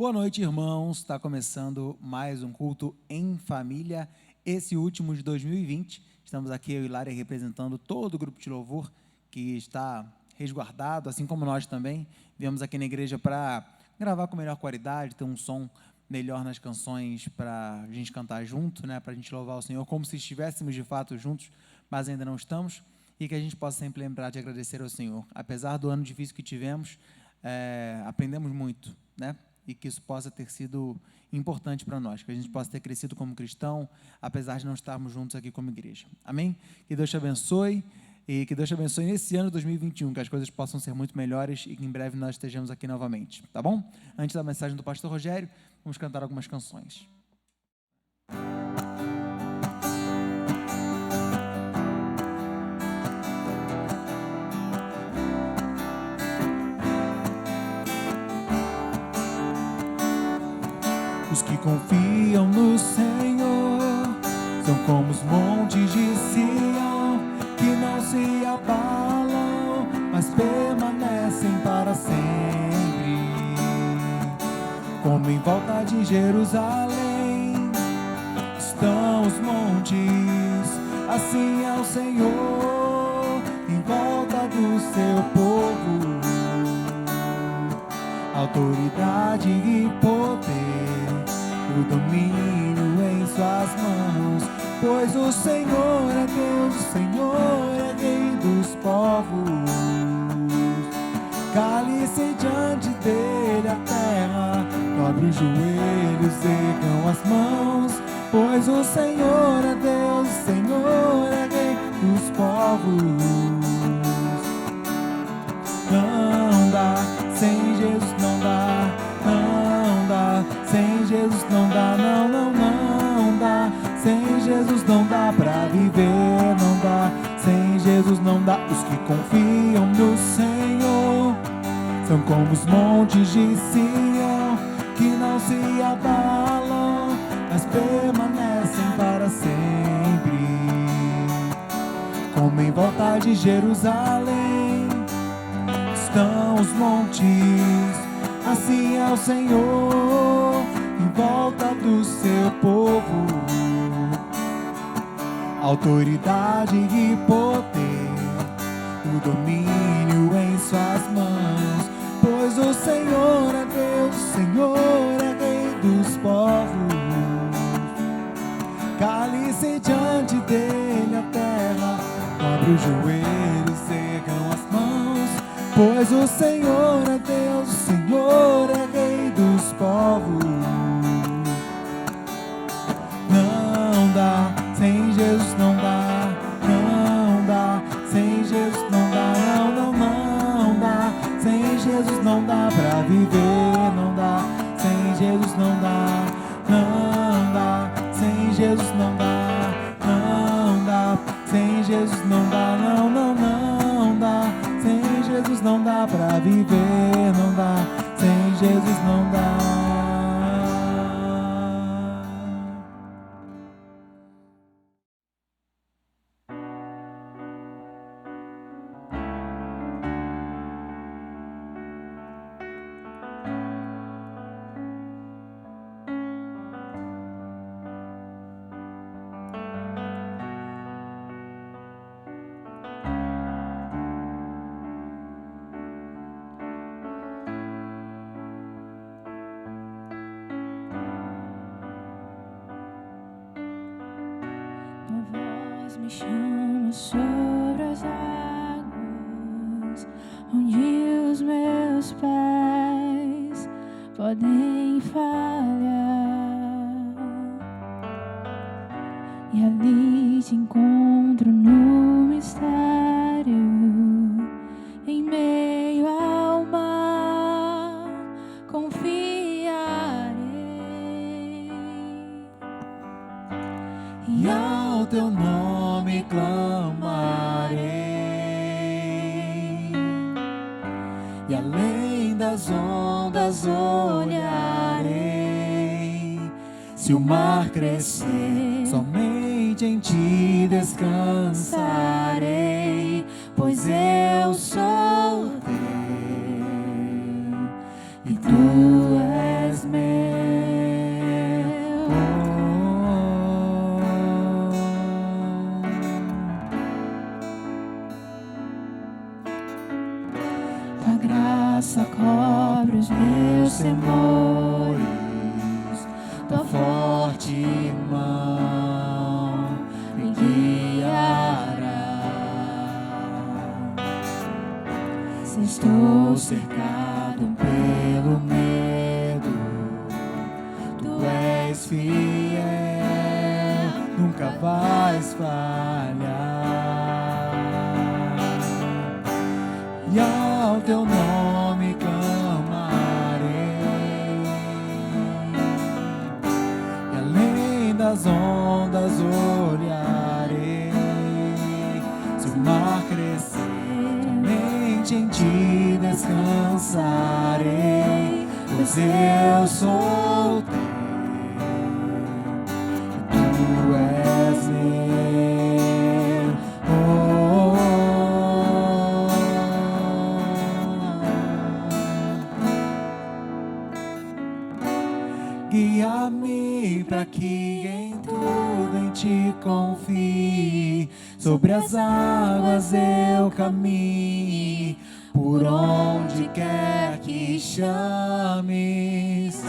Boa noite, irmãos. Está começando mais um culto em família, esse último de 2020. Estamos aqui, eu e Hilária, representando todo o grupo de louvor que está resguardado, assim como nós também. Viemos aqui na igreja para gravar com melhor qualidade, ter um som melhor nas canções para a gente cantar junto, né? Para a gente louvar o Senhor como se estivéssemos de fato juntos, mas ainda não estamos, e que a gente possa sempre lembrar de agradecer ao Senhor. Apesar do ano difícil que tivemos, aprendemos muito, né? E que isso possa ter sido importante para nós, que a gente possa ter crescido como cristão, apesar de não estarmos juntos aqui como igreja. Amém? Que Deus te abençoe, e que Deus te abençoe nesse ano de 2021, que as coisas possam ser muito melhores e que em breve nós estejamos aqui novamente, tá bom? Antes da mensagem do pastor Rogério, vamos cantar algumas canções. Os que confiam no Senhor são como os montes de Sião, que não se abalam, mas permanecem para sempre. Como em volta de Jerusalém estão os montes, assim é o Senhor em volta do seu povo. Autoridade e poder, o domínio em suas mãos, pois o Senhor é Deus, o Senhor é Rei dos povos. Cale-se diante dele a terra, dobre os joelhos, ergam as mãos, pois o Senhor é Deus, o Senhor é Rei dos povos. Não dá, sem Jesus não dá, não dá, sem Jesus não dá, não, não, não dá, sem Jesus não dá pra viver, não dá, sem Jesus não dá. Os que confiam no Senhor são como os montes de Sião, que não se abalam, mas permanecem para sempre. Como em volta de Jerusalém estão os montes, assim é o Senhor em volta do seu povo. Autoridade e poder, o domínio em suas mãos, pois o Senhor é Deus, o Senhor é Rei dos povos. Cale-se diante dele a terra, dobre os joelhos, ergam as mãos, pois o Senhor é Deus, o Senhor é Rei dos povos. Não dá, sem Jesus não dá, não dá, sem Jesus não dá, não, não, não dá, sem Jesus não dá pra viver, não dá, sem Jesus não dá, não dá, sem Jesus não dá, não dá, sem Jesus não dá, não, não, não dá, sem Jesus não dá pra viver, não dá, sem Jesus não dá. Me chama sobre as águas, onde os meus pés podem falhar, e ali te encontro no mistério, em meio ao mar, confiarei, e ao teu nome clamarei, e além das ondas olharei. Se o mar crescer, somente em ti descansarei, pois eu sou teu e tu és meu. meus temores, tua forte mão me guiará. Se estou cercado pelo medo, tu és fiel, nunca vais falhar. E ao teu nome clamarei, e além das ondas olharei. Se o mar crescer, somente em ti descansarei, pois eu sou teu, e tu és meu. Oh, guia-me para que em tudo em ti confie, sobre as águas eu caminhe, por onde quer que chames.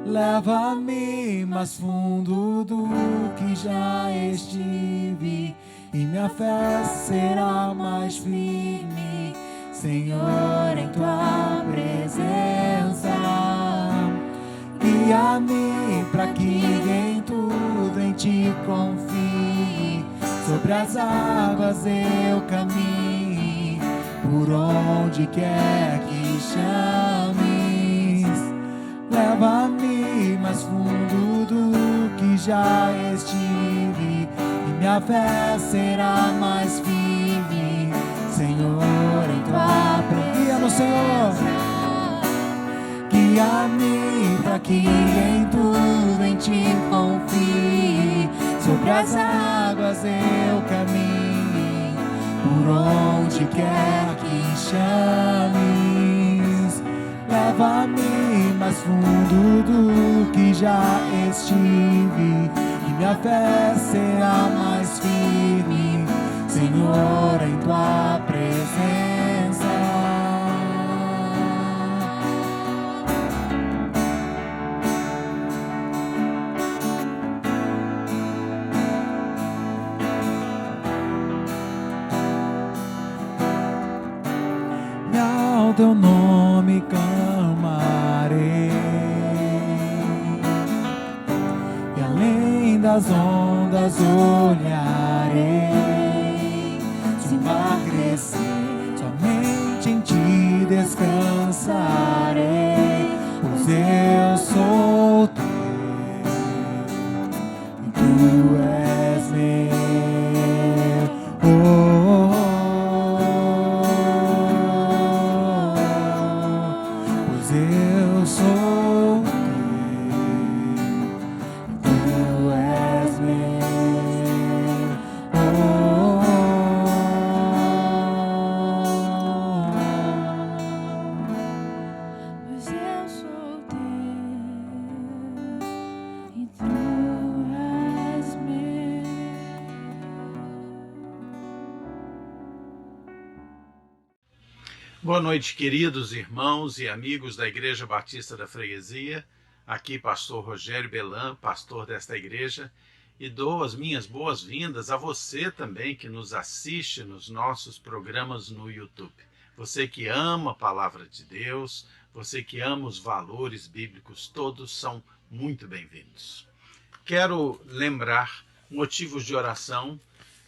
Leva-me mais fundo do que já estive, e minha fé será mais firme, Senhor, em tua presença. Guia-me para que em tudo em ti confie, sobre as águas eu caminhe, por onde quer que chames. Leva-me mais fundo do que já estive, e minha fé será mais firme, Senhor, em tua presença. Guia-nos, Senhor. Guia-me para que em tudo em ti confie, sobre as águas eu caminhe, por onde quer que chames. Leva-me mais fundo do que já estive, e minha fé será mais firme, Senhor, em tua presença. Teu nome clamarei, e além das ondas olharei. Se o mar crescer, somente em ti descansarei, pois eu sou teu, e tu és meu. Eu sou teu, tu és meu. Pois eu sou teu e tu és meu. Boa noite, queridos irmãos e amigos da Igreja Batista da Freguesia. Aqui, pastor Rogério Belan, pastor desta igreja, e dou as minhas boas-vindas a você também que nos assiste nos nossos programas no YouTube. Você que ama a palavra de Deus, você que ama os valores bíblicos, todos são muito bem-vindos. Quero lembrar motivos de oração.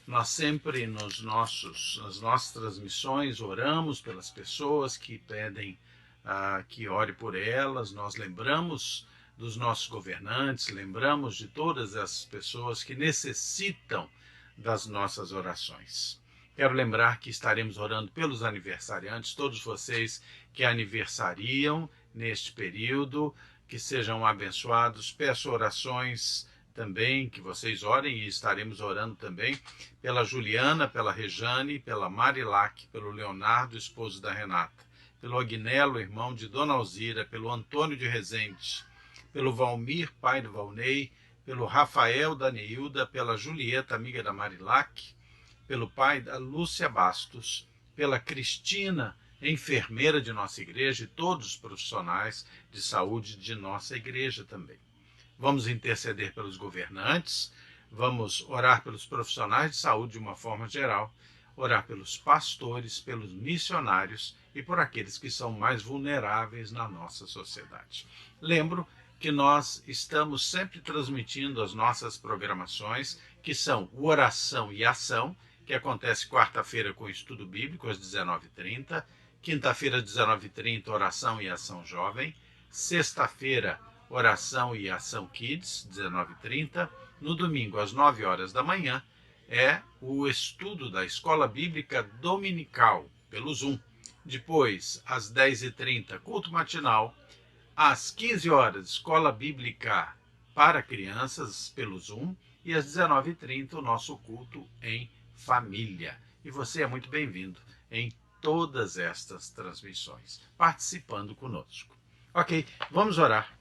Nós sempre nas nossas transmissões oramos pelas pessoas que pedem que ore por elas. Nós lembramos dos nossos governantes, lembramos de todas as pessoas que necessitam das nossas orações. Quero lembrar que estaremos orando pelos aniversariantes, todos vocês que aniversariam neste período, que sejam abençoados. Peço orações também, que vocês orem, e estaremos orando também pela Juliana, pela Rejane, pela Marilac, pelo Leonardo, esposo da Renata, pelo Agnello, irmão de Dona Alzira, pelo Antônio de Rezende, pelo Valmir, pai do Valnei, pelo Rafael da Neilda, pela Julieta, amiga da Marilac, pelo pai da Lúcia Bastos, pela Cristina, enfermeira de nossa igreja e todos os profissionais de saúde de nossa igreja também. Vamos interceder pelos governantes, vamos orar pelos profissionais de saúde de uma forma geral, orar pelos pastores, pelos missionários e por aqueles que são mais vulneráveis na nossa sociedade. Lembro que nós estamos sempre transmitindo as nossas programações, que são o Oração e Ação, que acontece quarta-feira com o estudo bíblico às 19h30, quinta-feira às 19h30, Oração e Ação Jovem, sexta-feira, Oração e Ação Kids, 19h30, no domingo às 9 horas da manhã, é o estudo da Escola Bíblica Dominical, pelo Zoom. Depois, às 10h30, culto matinal. Às 15 horas, Escola Bíblica para crianças, pelo Zoom. E às 19h30, o nosso culto em família. E você é muito bem-vindo em todas estas transmissões, participando conosco. Ok, vamos orar.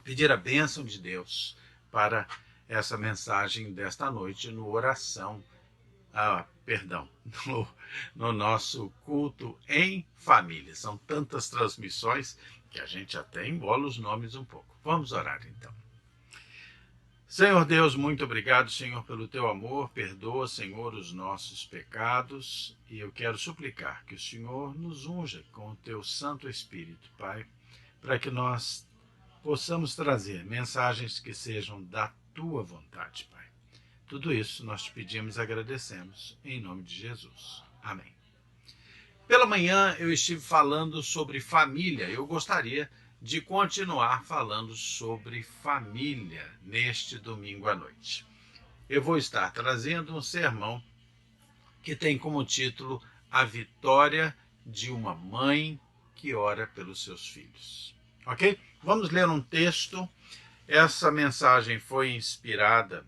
Pedir a bênção de Deus para essa mensagem desta noite no no nosso culto em família. São tantas transmissões que a gente até embola os nomes um pouco. Vamos orar então. Senhor Deus, muito obrigado, Senhor, pelo teu amor. Perdoa, Senhor, os nossos pecados. E eu quero suplicar que o Senhor nos unja com o teu Santo Espírito, Pai, para que nós possamos trazer mensagens que sejam da tua vontade, Pai. Tudo isso nós te pedimos e agradecemos, em nome de Jesus. Amém. Pela manhã eu estive falando sobre família. Eu gostaria de continuar falando sobre família neste domingo à noite. Eu vou estar trazendo um sermão que tem como título A Vitória de uma Mãe que Ora pelos Seus Filhos. Ok? Vamos ler um texto. Essa mensagem foi inspirada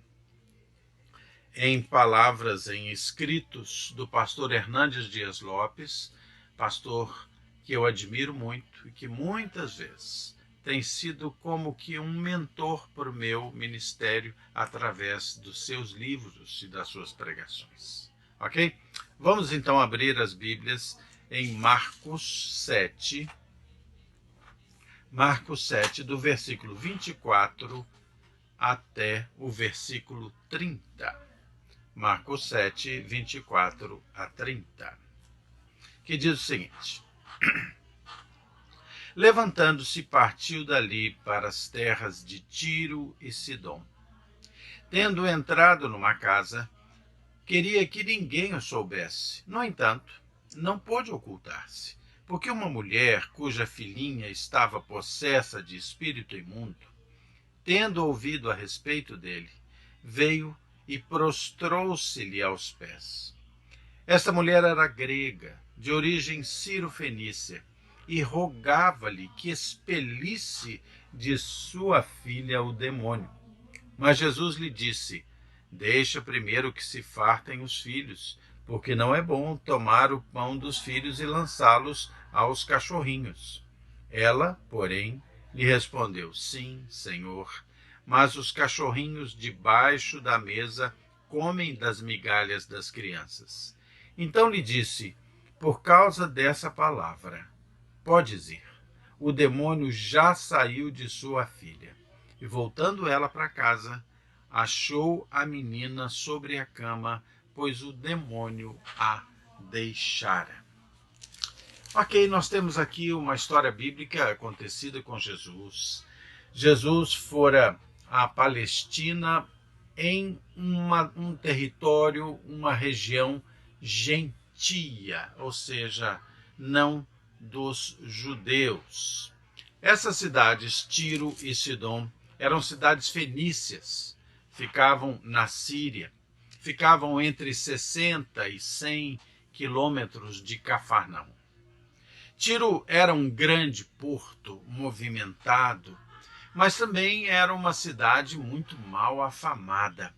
em palavras, em escritos do pastor Hernandes Dias Lopes, pastor que eu admiro muito e que muitas vezes tem sido como que um mentor para o meu ministério através dos seus livros e das suas pregações. Ok? Vamos então abrir as Bíblias em Marcos 7, do versículo 24 até o versículo 30. Marcos 7, 24 a 30. Que diz o seguinte: Levantando-se, partiu dali para as terras de Tiro e Sidom. Tendo entrado numa casa, queria que ninguém o soubesse. No entanto, não pôde ocultar-se, porque uma mulher cuja filhinha estava possessa de espírito imundo, tendo ouvido a respeito dele, veio e prostrou-se-lhe aos pés. Esta mulher era grega, de origem ciro-fenícia, e rogava-lhe que expelisse de sua filha o demônio. Mas Jesus lhe disse: Deixa primeiro que se fartem os filhos, porque não é bom tomar o pão dos filhos e lançá-los aos cachorrinhos. Ela, porém, lhe respondeu: Sim, Senhor, mas os cachorrinhos debaixo da mesa comem das migalhas das crianças. Então lhe disse: Por causa dessa palavra, podes ir. O demônio já saiu de sua filha. E voltando ela para casa, achou a menina sobre a cama, pois o demônio a deixara. Ok, nós temos aqui uma história bíblica acontecida com Jesus. Jesus fora à Palestina em um território, uma região gentia, ou seja, não dos judeus. Essas cidades, Tiro e Sidom, eram cidades fenícias, ficavam na Síria, ficavam entre 60 e 100 quilômetros de Cafarnaum. Tiro era um grande porto movimentado, mas também era uma cidade muito mal afamada.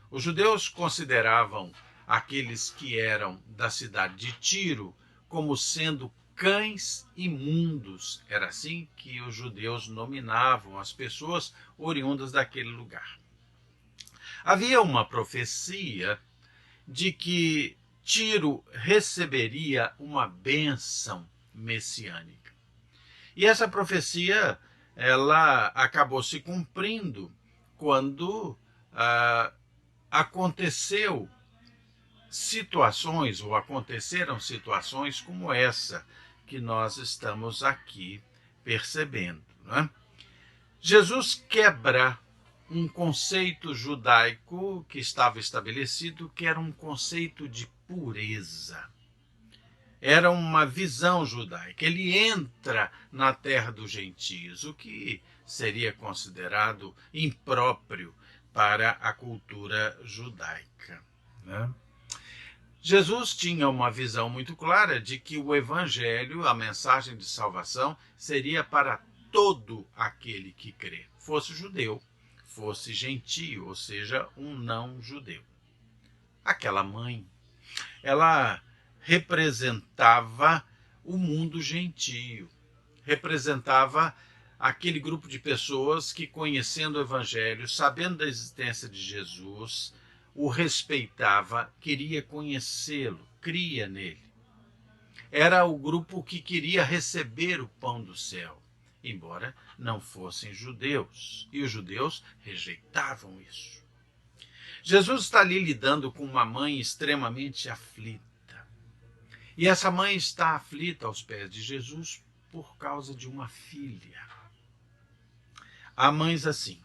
Os judeus consideravam aqueles que eram da cidade de Tiro como sendo cães imundos. Era assim que os judeus nominavam as pessoas oriundas daquele lugar. Havia uma profecia de que Tiro receberia uma bênção messiânica. E essa profecia, ela acabou se cumprindo quando aconteceram situações como essa que nós estamos aqui percebendo, não é? Jesus quebra um conceito judaico que estava estabelecido, que era um conceito de pureza. Era uma visão judaica. Ele entra na terra dos gentios, o que seria considerado impróprio para a cultura judaica, né? Jesus tinha uma visão muito clara de que o evangelho, a mensagem de salvação, seria para todo aquele que crê, fosse judeu, fosse gentio, ou seja, um não judeu. Aquela mãe, ela representava o mundo gentio, representava aquele grupo de pessoas que, conhecendo o evangelho, sabendo da existência de Jesus, o respeitava, queria conhecê-lo, cria nele. Era o grupo que queria receber o pão do céu, embora não fossem judeus, e os judeus rejeitavam isso. Jesus está ali lidando com uma mãe extremamente aflita. E essa mãe está aflita aos pés de Jesus por causa de uma filha. Há mães assim,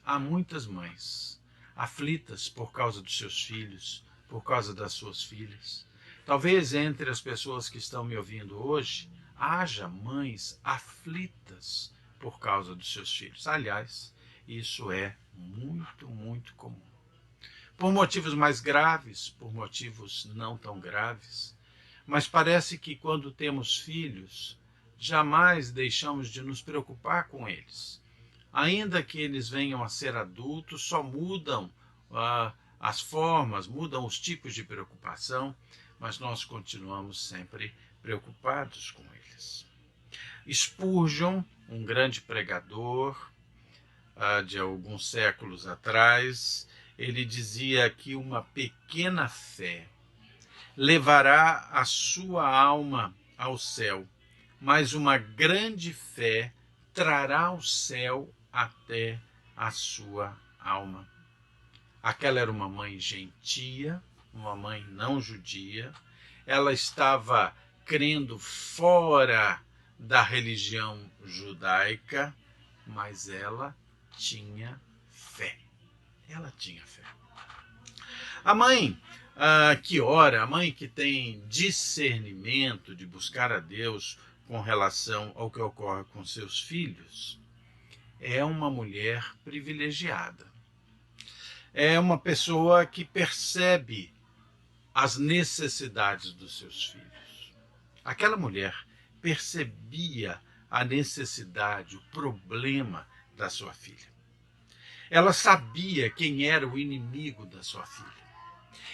há muitas mães aflitas por causa dos seus filhos, por causa das suas filhas. Talvez entre as pessoas que estão me ouvindo hoje, haja mães aflitas por causa dos seus filhos. Aliás, isso é muito, muito comum. Por motivos mais graves, por motivos não tão graves. Mas parece que quando temos filhos, jamais deixamos de nos preocupar com eles. Ainda que eles venham a ser adultos, só mudam as formas, mudam os tipos de preocupação, mas nós continuamos sempre preocupados com eles. Spurgeon, um grande pregador de alguns séculos atrás, ele dizia que uma pequena fé levará a sua alma ao céu, mas uma grande fé trará o céu até a sua alma. Aquela era uma mãe gentia, uma mãe não judia. Ela estava crendo fora da religião judaica, mas ela tinha fé. Ela tinha fé. A mãe que ora, a mãe que tem discernimento de buscar a Deus com relação ao que ocorre com seus filhos, é uma mulher privilegiada. É uma pessoa que percebe as necessidades dos seus filhos. Aquela mulher percebia a necessidade, o problema da sua filha. Ela sabia quem era o inimigo da sua filha.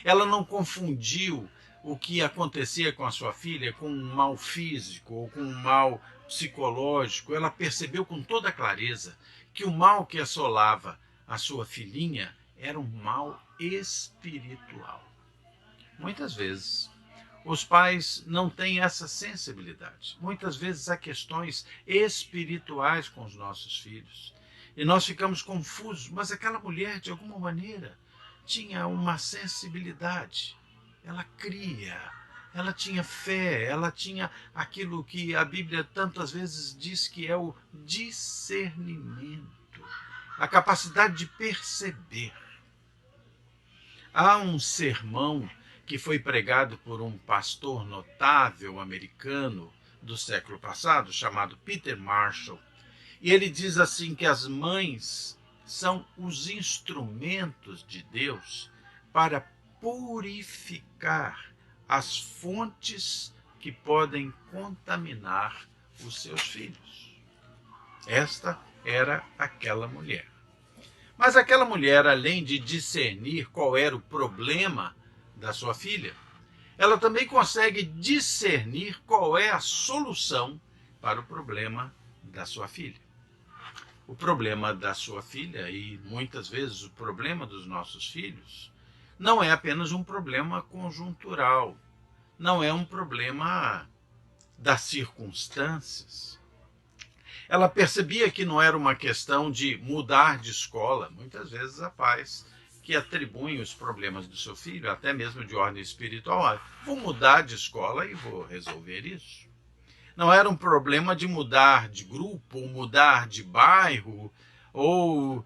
Ela não confundiu o que acontecia com a sua filha com um mal físico ou com um mal psicológico. Ela percebeu com toda clareza que o mal que assolava a sua filhinha era um mal espiritual. Muitas vezes, os pais não têm essa sensibilidade. Muitas vezes há questões espirituais com os nossos filhos. E nós ficamos confusos, mas aquela mulher, de alguma maneira, tinha uma sensibilidade. Ela cria, ela tinha fé, ela tinha aquilo que a Bíblia tantas vezes diz que é o discernimento, a capacidade de perceber. Há um sermão que foi pregado por um pastor notável americano do século passado, chamado Peter Marshall, e ele diz assim que as mães são os instrumentos de Deus para purificar as fontes que podem contaminar os seus filhos. Esta era aquela mulher. Mas aquela mulher, além de discernir qual era o problema da sua filha, ela também consegue discernir qual é a solução para o problema da sua filha. O problema da sua filha, e muitas vezes o problema dos nossos filhos, não é apenas um problema conjuntural, não é um problema das circunstâncias. Ela percebia que não era uma questão de mudar de escola. Muitas vezes há pais que atribuem os problemas do seu filho, até mesmo de ordem espiritual, vou mudar de escola e vou resolver isso. Não era um problema de mudar de grupo, ou mudar de bairro, ou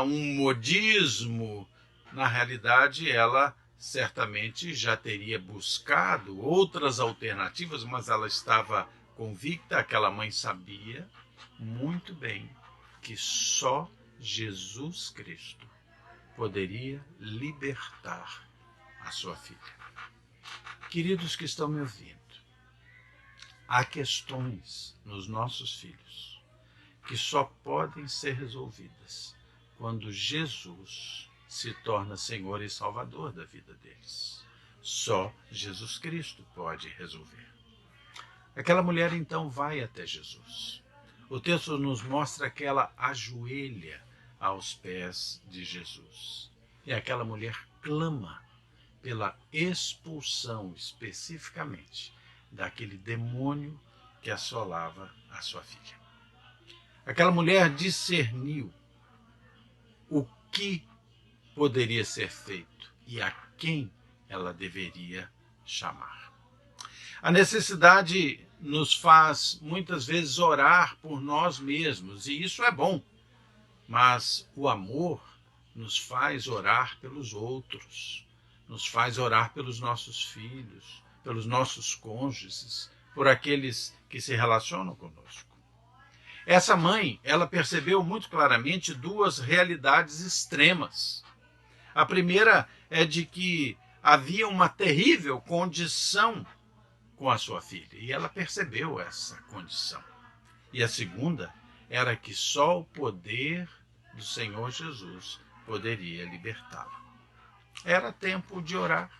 um modismo. Na realidade, ela certamente já teria buscado outras alternativas, mas ela estava convicta, aquela mãe sabia muito bem que só Jesus Cristo poderia libertar a sua filha. Queridos que estão me ouvindo, há questões nos nossos filhos que só podem ser resolvidas quando Jesus se torna Senhor e Salvador da vida deles. Só Jesus Cristo pode resolver. Aquela mulher então vai até Jesus. O texto nos mostra que ela ajoelha aos pés de Jesus. E aquela mulher clama pela expulsão, especificamente, daquele demônio que assolava a sua filha. Aquela mulher discerniu o que poderia ser feito e a quem ela deveria chamar. A necessidade nos faz, muitas vezes, orar por nós mesmos, e isso é bom. Mas o amor nos faz orar pelos outros, nos faz orar pelos nossos filhos, pelos nossos cônjuges, por aqueles que se relacionam conosco. Essa mãe, ela percebeu muito claramente duas realidades extremas. A primeira é de que havia uma terrível condição com a sua filha, e ela percebeu essa condição. E a segunda era que só o poder do Senhor Jesus poderia libertá-la. Era tempo de orar.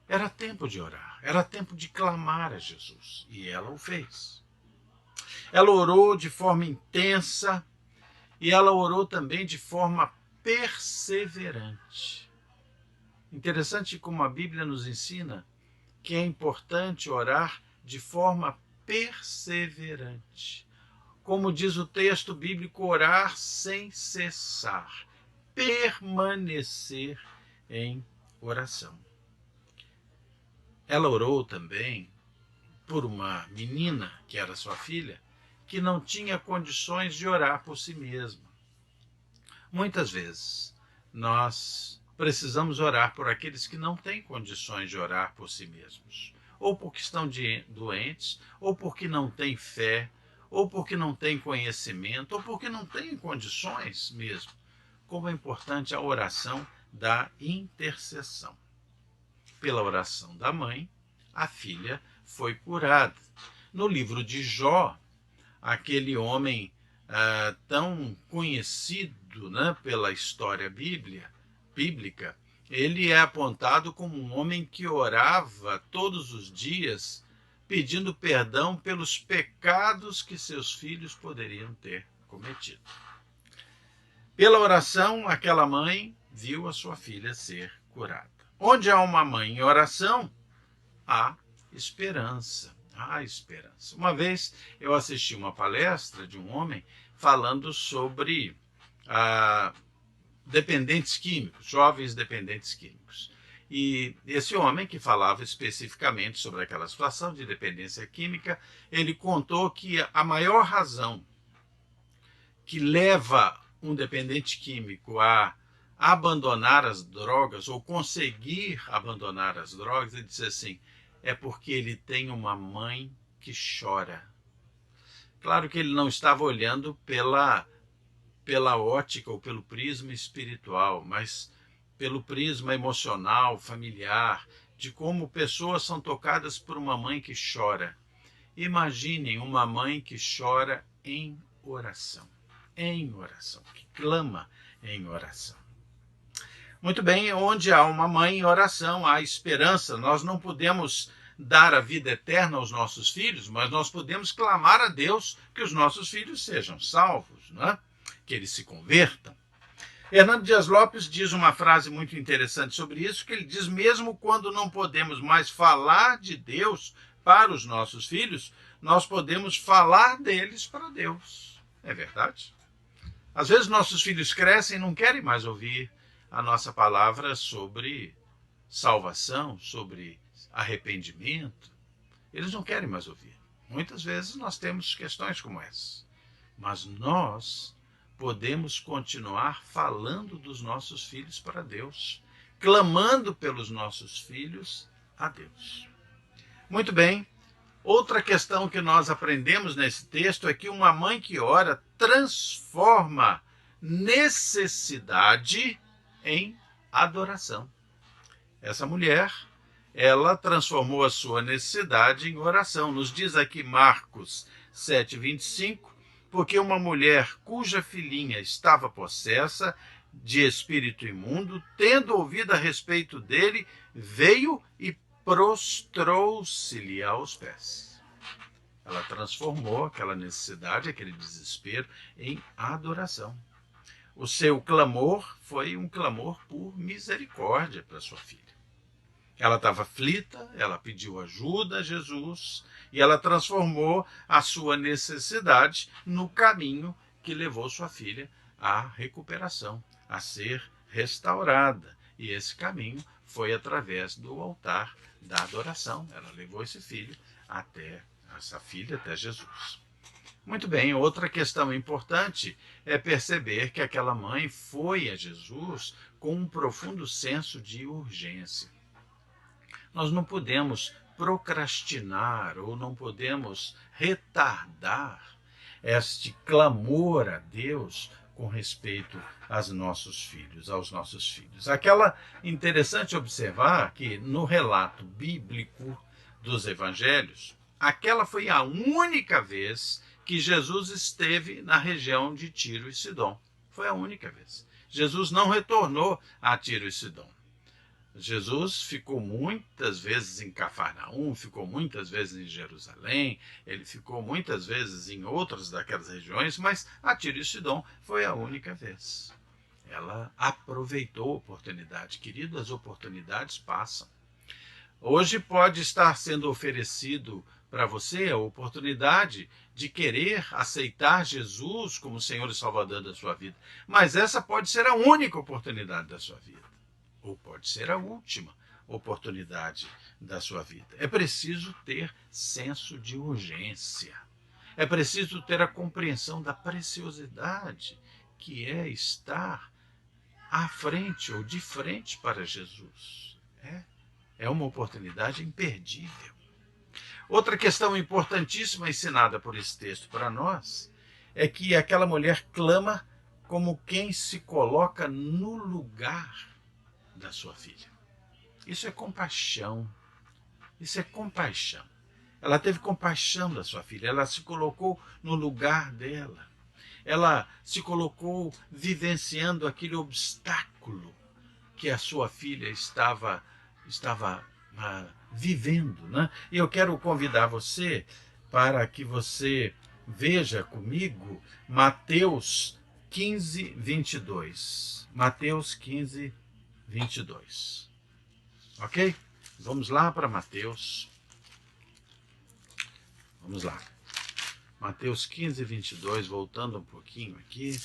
Era tempo de orar. Era tempo de clamar a Jesus. E ela o fez. Ela orou de forma intensa e ela orou também de forma perseverante. Interessante como a Bíblia nos ensina que é importante orar de forma perseverante. Como diz o texto bíblico, orar sem cessar, permanecer em oração. Ela orou também por uma menina, que era sua filha, que não tinha condições de orar por si mesma. Muitas vezes nós precisamos orar por aqueles que não têm condições de orar por si mesmos, ou porque estão doentes, ou porque não têm fé, ou porque não têm conhecimento, ou porque não têm condições mesmo. Como é importante a oração da intercessão. Pela oração da mãe, a filha foi curada. No livro de Jó, aquele homem tão conhecido, né, pela história bíblica, ele é apontado como um homem que orava todos os dias, pedindo perdão pelos pecados que seus filhos poderiam ter cometido. Pela oração, aquela mãe viu a sua filha ser curada. Onde há uma mãe em oração, há esperança. Há esperança. Uma vez eu assisti uma palestra de um homem falando sobre dependentes químicos, jovens dependentes químicos. E esse homem, que falava especificamente sobre aquela situação de dependência química, ele contou que a maior razão que leva um dependente químico a abandonar as drogas ou conseguir abandonar as drogas, ele disse assim, é porque ele tem uma mãe que chora. Claro que ele não estava olhando pela ótica ou pelo prisma espiritual, mas pelo prisma emocional, familiar, de como pessoas são tocadas por uma mãe que chora. Imaginem uma mãe que chora em oração, que clama em oração. Muito bem, onde há uma mãe em oração, há esperança. Nós não podemos dar a vida eterna aos nossos filhos, mas nós podemos clamar a Deus que os nossos filhos sejam salvos, né? Que eles se convertam. Hernando Dias Lopes diz uma frase muito interessante sobre isso, que ele diz: mesmo quando não podemos mais falar de Deus para os nossos filhos, nós podemos falar deles para Deus. É verdade? Às vezes nossos filhos crescem e não querem mais ouvir a nossa palavra sobre salvação, sobre arrependimento. Eles não querem mais ouvir. Muitas vezes nós temos questões como essa. Mas nós podemos continuar falando dos nossos filhos para Deus, clamando pelos nossos filhos a Deus. Muito bem. Outra questão que nós aprendemos nesse texto é que uma mãe que ora transforma necessidade em adoração. Essa mulher, ela transformou a sua necessidade em oração. Nos diz aqui Marcos 7:25, porque uma mulher cuja filhinha estava possessa de espírito imundo, tendo ouvido a respeito dele, veio e prostrou-se-lhe aos pés. Ela transformou aquela necessidade, aquele desespero, em adoração. O seu clamor foi um clamor por misericórdia para sua filha. Ela estava aflita, ela pediu ajuda a Jesus e ela transformou a sua necessidade no caminho que levou sua filha à recuperação, a ser restaurada. E esse caminho foi através do altar da adoração. Ela levou essa filha até Jesus. Muito bem, outra questão importante é perceber que aquela mãe foi a Jesus com um profundo senso de urgência. Nós não podemos procrastinar ou não podemos retardar este clamor a Deus com respeito aos nossos filhos. Aquela interessante observar que no relato bíblico dos evangelhos, aquela foi a única vez que Jesus esteve na região de Tiro e Sidom. Foi a única vez. Jesus não retornou a Tiro e Sidom. Jesus ficou muitas vezes em Cafarnaum, ficou muitas vezes em Jerusalém, ele ficou muitas vezes em outras daquelas regiões, mas a Tiro e Sidom foi a única vez. Ela aproveitou a oportunidade. Querido, as oportunidades passam. Hoje pode estar sendo oferecido para você a oportunidade de querer aceitar Jesus como Senhor e Salvador da sua vida, mas essa pode ser a única oportunidade da sua vida. Ou pode ser a última oportunidade da sua vida. É preciso ter senso de urgência. É preciso ter a compreensão da preciosidade que é estar à frente ou de frente para Jesus. É uma oportunidade imperdível. Outra questão importantíssima ensinada por esse texto para nós é que aquela mulher clama como quem se coloca no lugar da sua filha. Isso é compaixão. Isso é compaixão. Ela teve compaixão da sua filha. Ela se colocou no lugar dela. Ela se colocou vivenciando aquele obstáculo que a sua filha estava vivendo, né? E eu quero convidar você para que você veja comigo Mateus 15:22. Mateus 15:22. Ok? Vamos lá para Mateus. Vamos lá. Mateus 15:22, voltando um pouquinho aqui.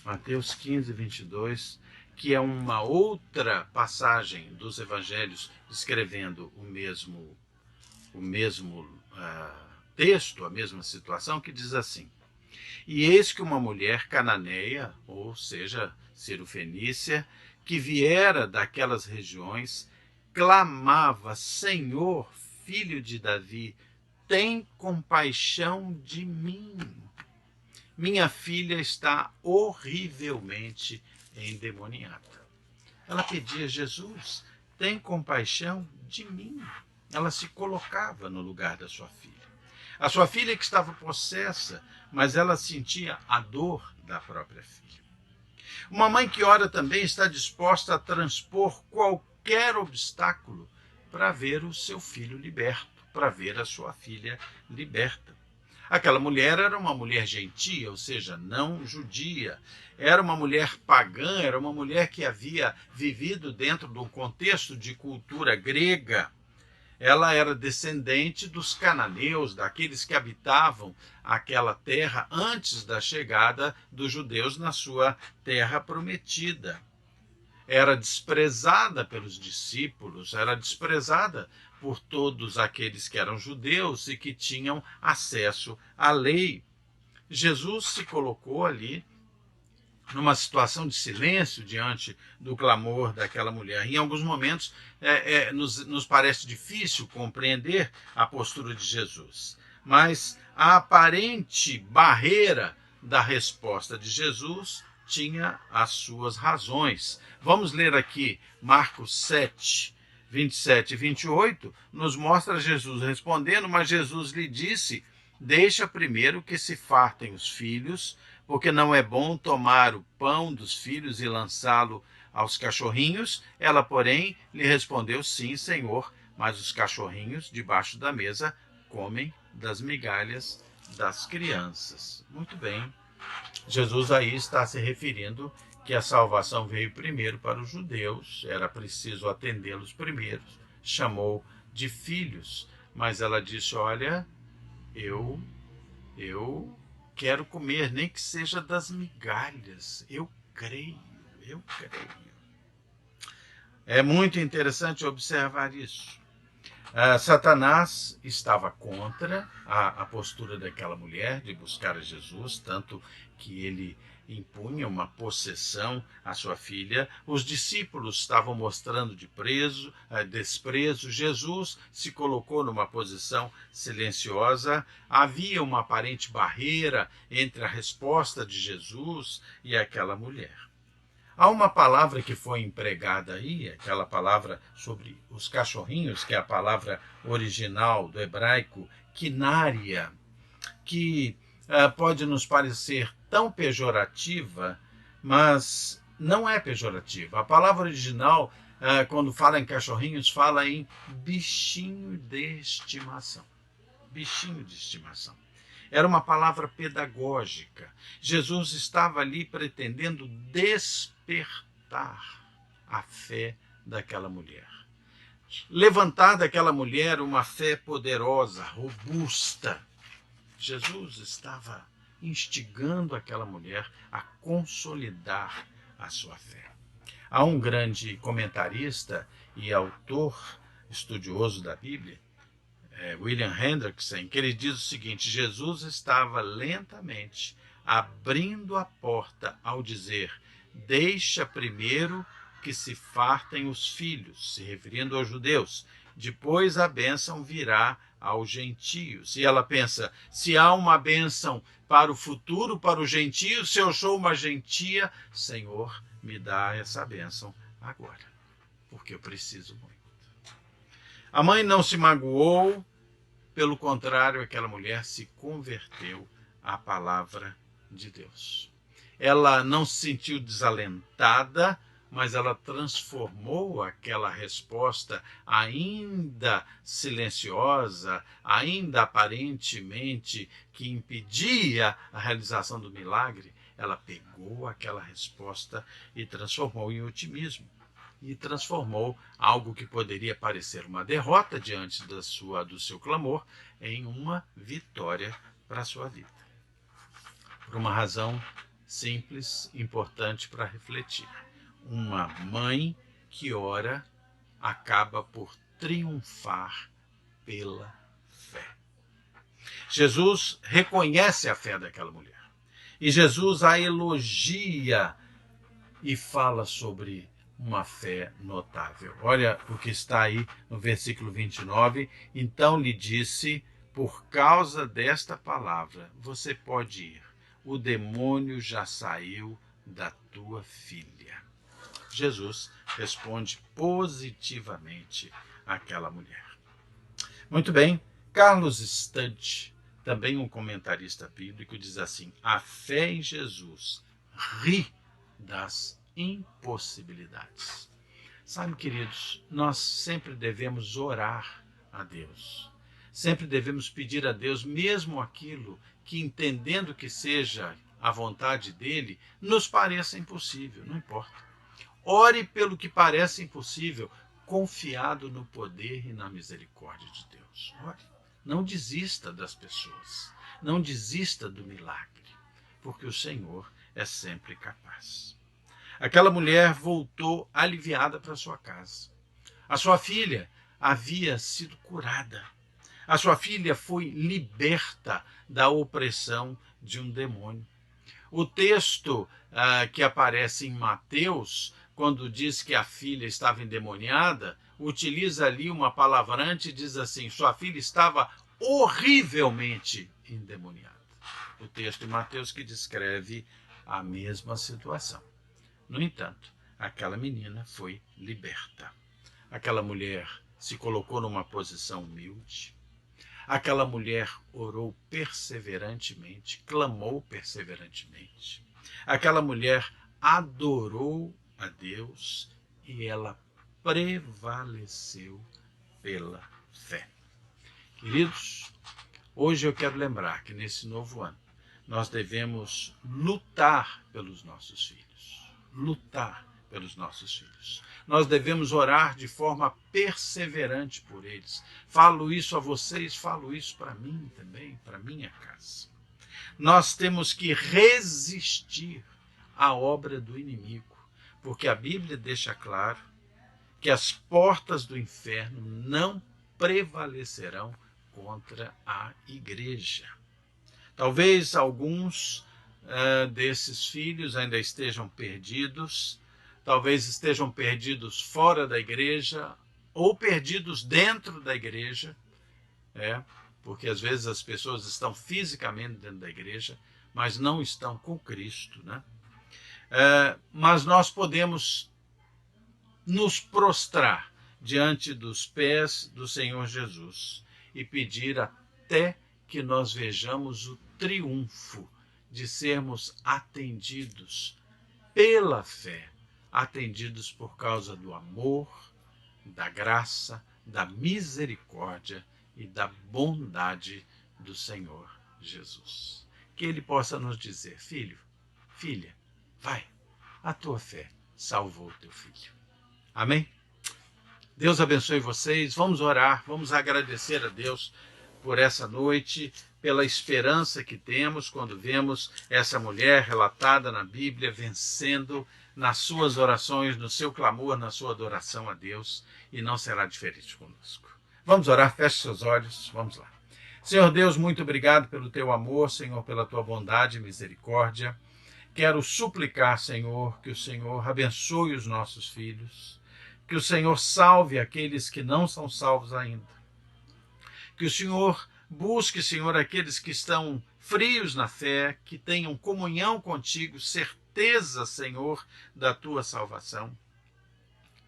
Mateus 15:22, que é uma outra passagem dos evangelhos descrevendo o mesmo texto, a mesma situação, que diz assim: e eis que uma mulher cananeia, ou seja, cirofenícia, que viera daquelas regiões, clamava: Senhor, filho de Davi, tem compaixão de mim. Minha filha está horrivelmente endemoniada. Ela pedia a Jesus: tem compaixão de mim. Ela se colocava no lugar da sua filha. A sua filha que estava possessa, mas ela sentia a dor da própria filha. Uma mãe que ora também está disposta a transpor qualquer obstáculo para ver o seu filho liberto, para ver a sua filha liberta. Aquela mulher era uma mulher gentia, ou seja, não judia. Era uma mulher pagã, era uma mulher que havia vivido dentro de um contexto de cultura grega. Ela era descendente dos cananeus, daqueles que habitavam aquela terra antes da chegada dos judeus na sua terra prometida. Era desprezada pelos discípulos, era desprezada por todos aqueles que eram judeus e que tinham acesso à lei. Jesus se colocou ali numa situação de silêncio diante do clamor daquela mulher. Em alguns momentos nos parece difícil compreender a postura de Jesus, mas a aparente barreira da resposta de Jesus tinha as suas razões. Vamos ler aqui Marcos 7, 27 e 28, nos mostra Jesus respondendo, mas Jesus lhe disse, deixa primeiro que se fartem os filhos, porque não é bom tomar o pão dos filhos e lançá-lo aos cachorrinhos. Ela, porém, lhe respondeu, sim, Senhor, mas os cachorrinhos debaixo da mesa comem das migalhas das crianças. Muito bem. Jesus aí está se referindo que a salvação veio primeiro para os judeus, era preciso atendê-los primeiro, chamou de filhos, mas ela disse, olha, eu quero comer, nem que seja das migalhas, eu creio. É muito interessante observar isso. Satanás estava contra a postura daquela mulher de buscar a Jesus, tanto que ele impunha uma possessão à sua filha. Os discípulos estavam mostrando desprezo. Jesus se colocou numa posição silenciosa. Havia uma aparente barreira entre a resposta de Jesus e aquela mulher. Há uma palavra que foi empregada aí, aquela palavra sobre os cachorrinhos, que é a palavra original do hebraico, quinária, que pode nos parecer tão pejorativa, mas não é pejorativa. A palavra original, quando fala em cachorrinhos, fala em bichinho de estimação. Bichinho de estimação. Era uma palavra pedagógica. Jesus estava ali pretendendo despertar a fé daquela mulher. Levantar daquela mulher uma fé poderosa, robusta. Jesus estava instigando aquela mulher a consolidar a sua fé. Há um grande comentarista e autor estudioso da Bíblia, William Hendrickson, que ele diz o seguinte: Jesus estava lentamente abrindo a porta ao dizer, deixa primeiro que se fartem os filhos, se referindo aos judeus, depois a bênção virá aos gentios. E ela pensa, se há uma bênção para o futuro, para os gentios, se eu sou uma gentia, Senhor, me dá essa bênção agora, porque eu preciso muito. A mãe não se magoou, pelo contrário, aquela mulher se converteu à palavra de Deus. Ela não se sentiu desalentada, mas ela transformou aquela resposta ainda silenciosa, ainda aparentemente que impedia a realização do milagre. Ela pegou aquela resposta e transformou em otimismo. E transformou algo que poderia parecer uma derrota diante do seu clamor em uma vitória para a sua vida. Por uma razão simples, importante para refletir. Uma mãe que ora acaba por triunfar pela fé. Jesus reconhece a fé daquela mulher. E Jesus a elogia e fala sobre uma fé notável. Olha o que está aí no versículo 29. Então lhe disse, por causa desta palavra, você pode ir. O demônio já saiu da tua filha. Jesus responde positivamente àquela mulher. Muito bem, Carlos Studd, também um comentarista bíblico, diz assim, a fé em Jesus ri das impossibilidades. Sabe, queridos, nós sempre devemos orar a Deus. Sempre devemos pedir a Deus mesmo aquilo que, entendendo que seja a vontade dele, nos pareça impossível, não importa. Ore pelo que parece impossível, confiado no poder e na misericórdia de Deus. Ore. Não desista das pessoas. Não desista do milagre, porque o Senhor é sempre capaz. Aquela mulher voltou aliviada para sua casa. A sua filha havia sido curada. A sua filha foi liberta da opressão de um demônio. O texto que aparece em Mateus, quando diz que a filha estava endemoniada, utiliza ali uma palavrante e diz assim: sua filha estava horrivelmente endemoniada. O texto de Mateus que descreve a mesma situação. No entanto, aquela menina foi liberta. Aquela mulher se colocou numa posição humilde. Aquela mulher orou perseverantemente, clamou perseverantemente. Aquela mulher adorou a Deus e ela prevaleceu pela fé. Queridos, hoje eu quero lembrar que nesse novo ano nós devemos lutar pelos nossos filhos. Lutar pelos nossos filhos. Nós devemos orar de forma perseverante por eles. Falo isso a vocês, falo isso para mim também, para minha casa. Nós temos que resistir à obra do inimigo, porque a Bíblia deixa claro que as portas do inferno não prevalecerão contra a igreja. Talvez alguns desses filhos ainda estejam perdidos, talvez estejam perdidos fora da igreja ou perdidos dentro da igreja, porque às vezes as pessoas estão fisicamente dentro da igreja, mas não estão com Cristo, né? Mas nós podemos nos prostrar diante dos pés do Senhor Jesus e pedir até que nós vejamos o triunfo de sermos atendidos pela fé, atendidos por causa do amor, da graça, da misericórdia e da bondade do Senhor Jesus. Que Ele possa nos dizer: filho, filha, vai, a tua fé salvou o teu filho. Amém? Deus abençoe vocês. Vamos orar, vamos agradecer a Deus por essa noite, pela esperança que temos quando vemos essa mulher relatada na Bíblia vencendo nas suas orações, no seu clamor, na sua adoração a Deus, e não será diferente conosco. Vamos orar, feche seus olhos, vamos lá. Senhor Deus, muito obrigado pelo teu amor, Senhor, pela tua bondade e misericórdia. Quero suplicar, Senhor, que o Senhor abençoe os nossos filhos, que o Senhor salve aqueles que não são salvos ainda, que o Senhor busque, Senhor, aqueles que estão frios na fé, que tenham comunhão contigo, certeza, Senhor, da tua salvação.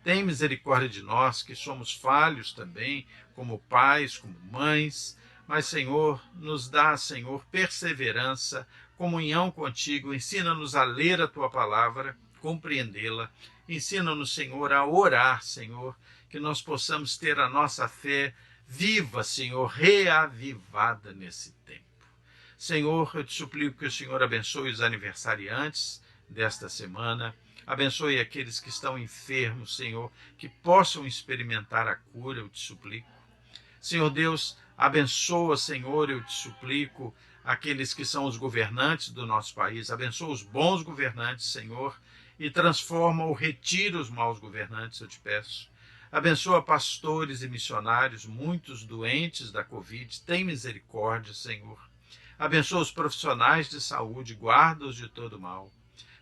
Tem misericórdia de nós, que somos falhos também, como pais, como mães, mas, Senhor, nos dá, Senhor, perseverança, comunhão contigo, ensina-nos a ler a tua palavra, compreendê-la, ensina-nos, Senhor, a orar, Senhor, que nós possamos ter a nossa fé viva, Senhor, reavivada nesse tempo. Senhor, eu te suplico que o Senhor abençoe os aniversariantes desta semana, abençoe aqueles que estão enfermos, Senhor, que possam experimentar a cura, eu te suplico. Senhor Deus, abençoa, Senhor, eu te suplico, aqueles que são os governantes do nosso país, abençoa os bons governantes, Senhor, e transforma ou retira os maus governantes, eu te peço. Abençoa pastores e missionários, muitos doentes da Covid, tem misericórdia, Senhor. Abençoa os profissionais de saúde, guarda-os de todo mal.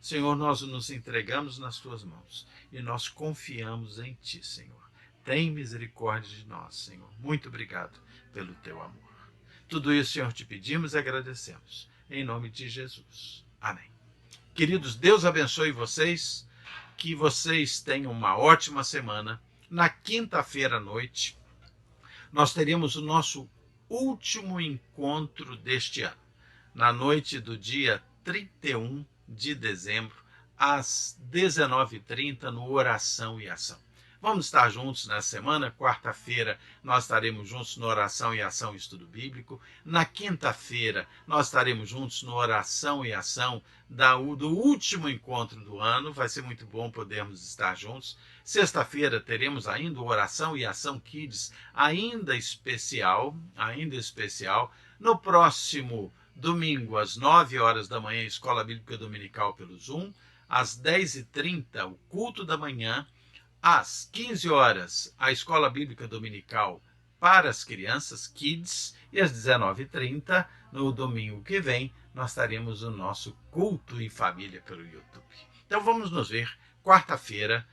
Senhor, nós nos entregamos nas tuas mãos e nós confiamos em ti, Senhor. Tem misericórdia de nós, Senhor. Muito obrigado pelo teu amor. Tudo isso, Senhor, te pedimos e agradecemos. Em nome de Jesus. Amém. Queridos, Deus abençoe vocês, que vocês tenham uma ótima semana. Na quinta-feira à noite, nós teremos o nosso último encontro deste ano, na noite do dia 31 de dezembro, às 19h30, no Oração e Ação. Vamos estar juntos na semana. Quarta-feira nós estaremos juntos no Oração e Ação Estudo Bíblico. Na quinta-feira nós estaremos juntos no Oração e Ação do último encontro do ano. Vai ser muito bom podermos estar juntos. Sexta-feira teremos ainda o Oração e Ação Kids, ainda especial. No próximo domingo, às 9 horas da manhã, Escola Bíblica Dominical pelo Zoom. Às 10h30, o culto da manhã. Às 15 horas, a Escola Bíblica Dominical para as crianças, Kids. E às 19h30, no domingo que vem, nós teremos o nosso culto em família pelo YouTube. Então vamos nos ver quarta-feira,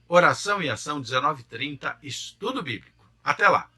Oração e Ação, 19h30, Estudo Bíblico. Até lá!